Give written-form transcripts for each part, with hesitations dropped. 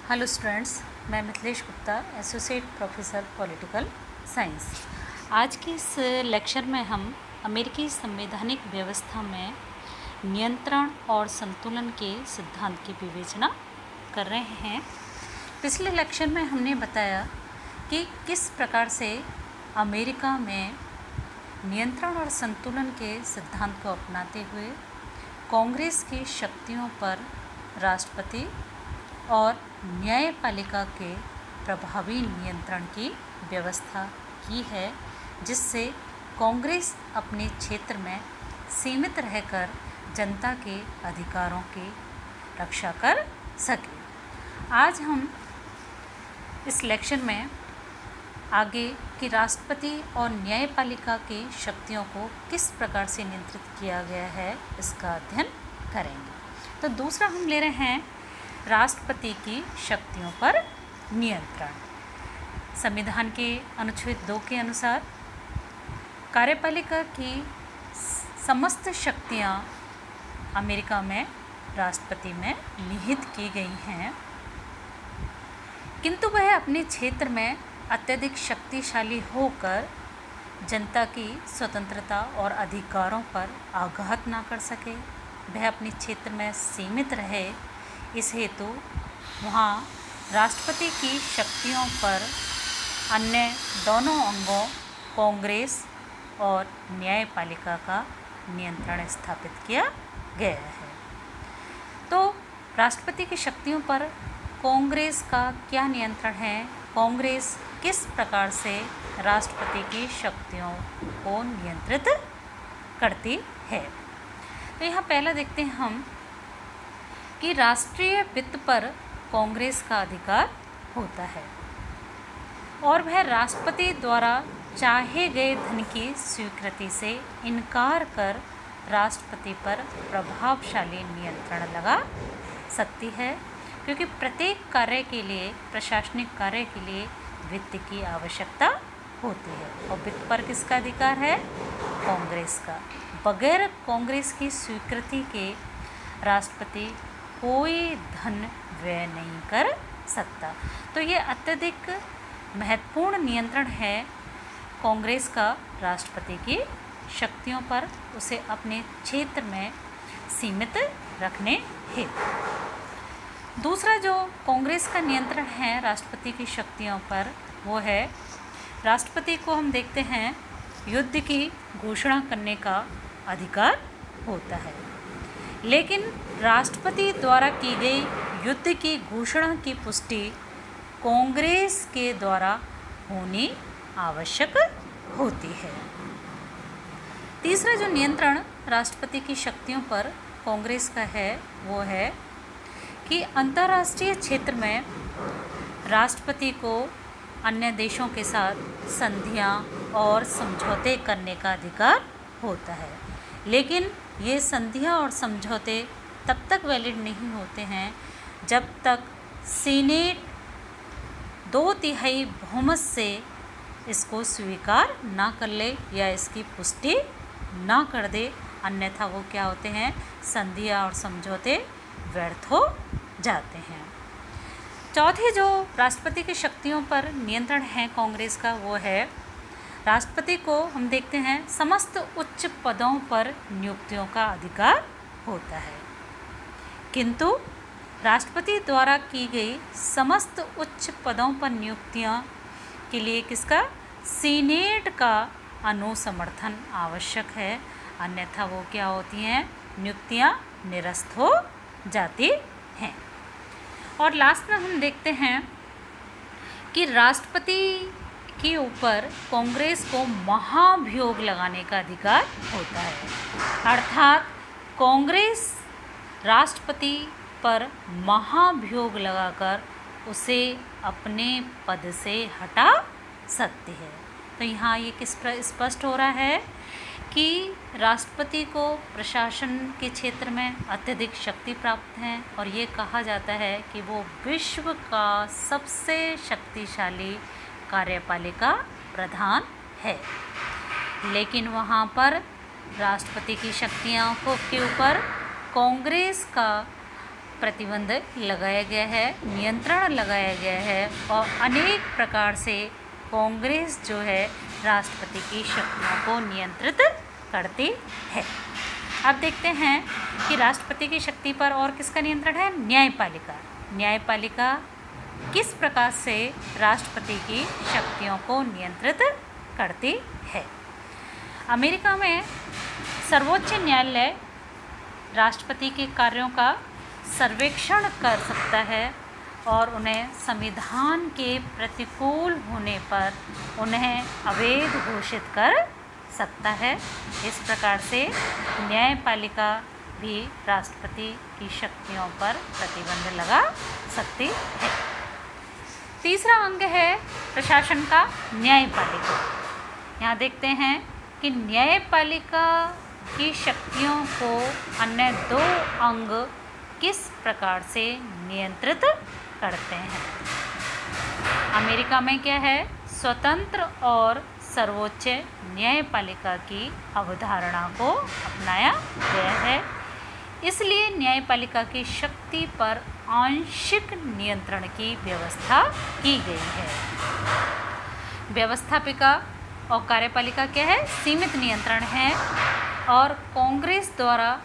Hello students, मैं Mithilesh Gupta, associate professor political science. आज की इस लेक्चर में हम अमेरिकी संवैधानिक व्यवस्था में नियंत्रण और संतुलन के सिद्धांत की विवेचना कर रहे हैं। पिछले लेक्चर में हमने बताया कि किस प्रकार से अमेरिका में नियंत्रण और संतुलन के सिद्धांत को अपनाते हुए कांग्रेस की शक्तियों पर राष्ट्रपति और न्यायपालिका के प्रभावी नियंत्रण की व्यवस्था की है, जिससे कांग्रेस अपने क्षेत्र में सीमित रहकर जनता के अधिकारों की रक्षा कर सके। आज हम इस लेक्चर में आगे कि राष्ट्रपति और न्यायपालिका की शक्तियों को किस प्रकार से नियंत्रित किया गया है, इसका अध्ययन करेंगे। तो दूसरा हम ले रहे हैं राष्ट्रपति की शक्तियों पर नियंत्रण। संविधान के अनुच्छेद 2 के अनुसार कार्यपालिका की समस्त शक्तियां अमेरिका में राष्ट्रपति में निहित की गई हैं, किंतु वह अपने क्षेत्र में अत्यधिक शक्तिशाली होकर जनता की स्वतंत्रता और अधिकारों पर आघात ना कर सके। वह अपने क्षेत्र में सीमित रहे। इस हेतु वहाँ राष्ट्रपति की शक्तियों पर अन्य दोनों अंगों कांग्रेस और न्यायपालिका का नियंत्रण स्थापित किया गया है। तो राष्ट्रपति की शक्तियों पर कांग्रेस का क्या नियंत्रण है, कांग्रेस किस प्रकार से राष्ट्रपति की शक्तियों को नियंत्रित करती है। तो यहाँ पहला देखते हैं हम कि राष्ट्रीय वित्त पर कांग्रेस का अधिकार होता है और वह राष्ट्रपति द्वारा चाहे गए धन की स्वीकृति से इनकार कर राष्ट्रपति पर प्रभावशाली नियंत्रण लगा सकती है, क्योंकि प्रत्येक कार्य के लिए, प्रशासनिक कार्य के लिए वित्त की आवश्यकता होती है और वित्त पर किसका अधिकार है? कांग्रेस का। बगैर कांग्रेस की स्वीकृति के राष्ट्रपति कोई धन व्यय नहीं कर सकता। तो ये अत्यधिक महत्वपूर्ण नियंत्रण है कांग्रेस का राष्ट्रपति की शक्तियों पर, उसे अपने क्षेत्र में सीमित रखने हेतु। दूसरा जो कांग्रेस का नियंत्रण है राष्ट्रपति की शक्तियों पर, वो है राष्ट्रपति को हम देखते हैं युद्ध की घोषणा करने का अधिकार होता है, लेकिन राष्ट्रपति द्वारा की गई युद्ध की घोषणा की पुष्टि कांग्रेस के द्वारा होनी आवश्यक होती है। तीसरा जो नियंत्रण राष्ट्रपति की शक्तियों पर कांग्रेस का है, वो है कि अंतर्राष्ट्रीय क्षेत्र में राष्ट्रपति को अन्य देशों के साथ संधियां और समझौते करने का अधिकार होता है, लेकिन ये संधियां और समझौते तब तक वैलिड नहीं होते हैं जब तक सीनेट 2/3 बहुमत से इसको स्वीकार ना कर ले या इसकी पुष्टि ना कर दे, अन्यथा वो क्या होते हैं? संधियां और समझौते व्यर्थ हो जाते हैं। चौथी जो राष्ट्रपति की शक्तियों पर नियंत्रण है कांग्रेस का, वो है राष्ट्रपति को हम देखते हैं समस्त उच्च पदों पर नियुक्तियों का अधिकार होता है, किंतु राष्ट्रपति द्वारा की गई समस्त उच्च पदों पर नियुक्तियां के लिए किसका? सीनेट का अनुसमर्थन आवश्यक है, अन्यथा वो क्या होती हैं? नियुक्तियां निरस्त हो जाती हैं। और लास्ट में हम देखते हैं कि राष्ट्रपति के ऊपर कांग्रेस को महाभियोग लगाने का अधिकार होता है, अर्थात कांग्रेस राष्ट्रपति पर महाभियोग लगाकर उसे अपने पद से हटा सकती है। तो यहाँ ये किस पर स्पष्ट हो रहा है कि राष्ट्रपति को प्रशासन के क्षेत्र में अत्यधिक शक्ति प्राप्त है और ये कहा जाता है कि वो विश्व का सबसे शक्तिशाली कार्यपालिका प्रधान है, लेकिन वहाँ पर राष्ट्रपति की शक्तियों के ऊपर कांग्रेस का प्रतिबंध लगाया गया है, नियंत्रण लगाया गया है और अनेक प्रकार से कांग्रेस जो है राष्ट्रपति की शक्तियों को नियंत्रित करती है। अब देखते हैं कि राष्ट्रपति की शक्ति पर और किसका नियंत्रण है? न्यायपालिका। न्यायपालिका किस प्रकार से राष्ट्रपति की शक्तियों को नियंत्रित करती है? अमेरिका में सर्वोच्च न्यायालय राष्ट्रपति के कार्यों का सर्वेक्षण कर सकता है और उन्हें संविधान के प्रतिकूल होने पर उन्हें अवैध घोषित कर सकता है। इस प्रकार से न्यायपालिका भी राष्ट्रपति की शक्तियों पर प्रतिबंध लगा सकती है। तीसरा अंग है प्रशासन का न्यायपालिका। यहाँ देखते हैं कि न्यायपालिका की शक्तियों को अन्य दो अंग किस प्रकार से नियंत्रित करते हैं। अमेरिका में क्या है? स्वतंत्र और सर्वोच्च न्यायपालिका की अवधारणा को अपनाया गया है, इसलिए न्यायपालिका की शक्ति पर आंशिक नियंत्रण की व्यवस्था की गई है। व्यवस्थापिका और कार्यपालिका क्या है? सीमित नियंत्रण है और कांग्रेस द्वारा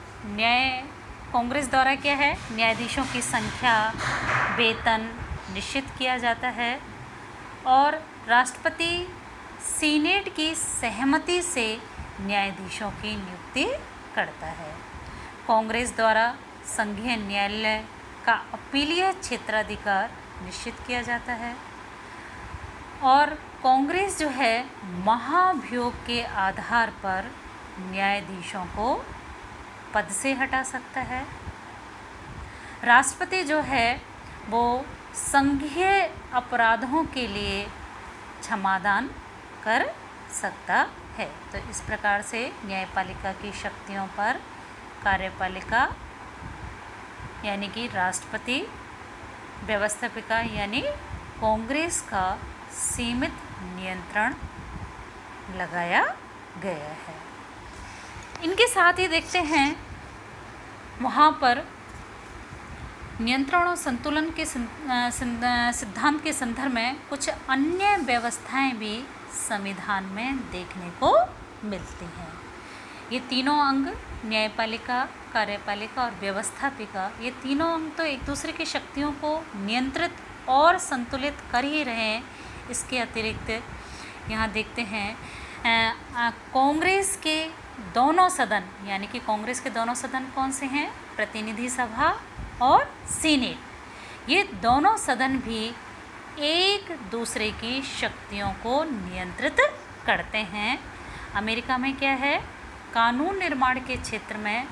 क्या है? न्यायाधीशों की संख्या, वेतन निश्चित किया जाता है और राष्ट्रपति सीनेट की सहमति से न्यायाधीशों की नियुक्ति करता है। कांग्रेस द्वारा संघीय न्यायालय का अपीलीय क्षेत्राधिकार निश्चित किया जाता है और कांग्रेस जो है महाभियोग के आधार पर न्यायाधीशों को पद से हटा सकता है। राष्ट्रपति जो है वो संघीय अपराधों के लिए क्षमादान कर सकता है। तो इस प्रकार से न्यायपालिका की शक्तियों पर कार्यपालिका यानी कि राष्ट्रपति, व्यवस्थापिका यानी कांग्रेस का सीमित नियंत्रण लगाया गया है। इनके साथ ही देखते हैं वहाँ पर नियंत्रण और संतुलन के सिद्धांत के संदर्भ में कुछ अन्य व्यवस्थाएं भी संविधान में देखने को मिलती हैं। ये तीनों अंग न्यायपालिका, कार्यपालिका और व्यवस्थापिका, ये तीनों अंग तो एक दूसरे की शक्तियों को नियंत्रित और संतुलित कर ही रहे हैं। इसके अतिरिक्त यहाँ देखते हैं कांग्रेस के दोनों सदन यानी कि कांग्रेस के दोनों सदन कौन से हैं? प्रतिनिधि सभा और सीनेट। ये दोनों सदन भी एक दूसरे की शक्तियों को नियंत्रित करते हैं। अमेरिका में क्या है? कानून निर्माण के क्षेत्र में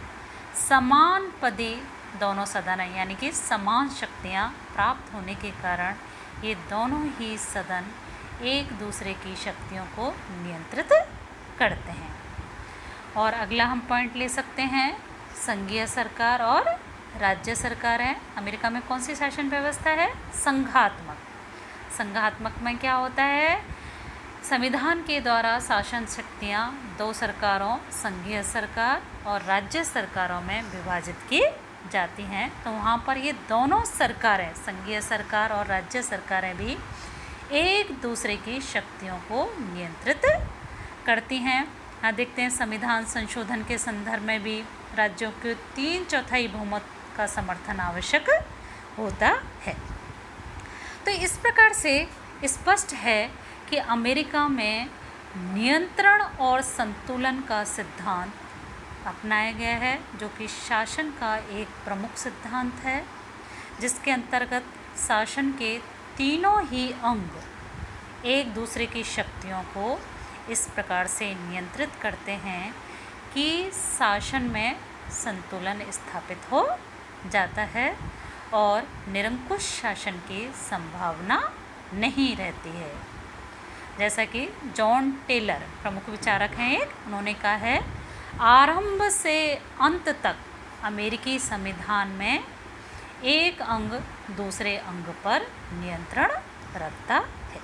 समान पदी दोनों सदन हैं यानी कि समान शक्तियां प्राप्त होने के कारण ये दोनों ही सदन एक दूसरे की शक्तियों को नियंत्रित करते हैं। और अगला हम पॉइंट ले सकते हैं संघीय सरकार और राज्य सरकार है। अमेरिका में कौन सी शासन व्यवस्था है? संघात्मक। संघात्मक में क्या होता है? संविधान के द्वारा शासन शक्तियाँ दो सरकारों, संघीय सरकार और राज्य सरकारों में विभाजित की जाती हैं। तो वहाँ पर ये दोनों सरकारें, संघीय सरकार और राज्य सरकारें भी एक दूसरे की शक्तियों को नियंत्रित करती हैं। यहाँ देखते हैं संविधान संशोधन के संदर्भ में भी राज्यों के 3/4 बहुमत का समर्थन आवश्यक होता है। तो इस प्रकार से स्पष्ट है कि अमेरिका में नियंत्रण और संतुलन का सिद्धांत अपनाया गया है, जो कि शासन का एक प्रमुख सिद्धांत है, जिसके अंतर्गत शासन के तीनों ही अंग एक दूसरे की शक्तियों को इस प्रकार से नियंत्रित करते हैं कि शासन में संतुलन स्थापित हो जाता है और निरंकुश शासन की संभावना नहीं रहती है। जैसा कि जॉन टेलर प्रमुख विचारक हैं एक, उन्होंने कहा है आरंभ से अंत तक अमेरिकी संविधान में एक अंग दूसरे अंग पर नियंत्रण रखता है।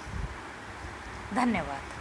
धन्यवाद।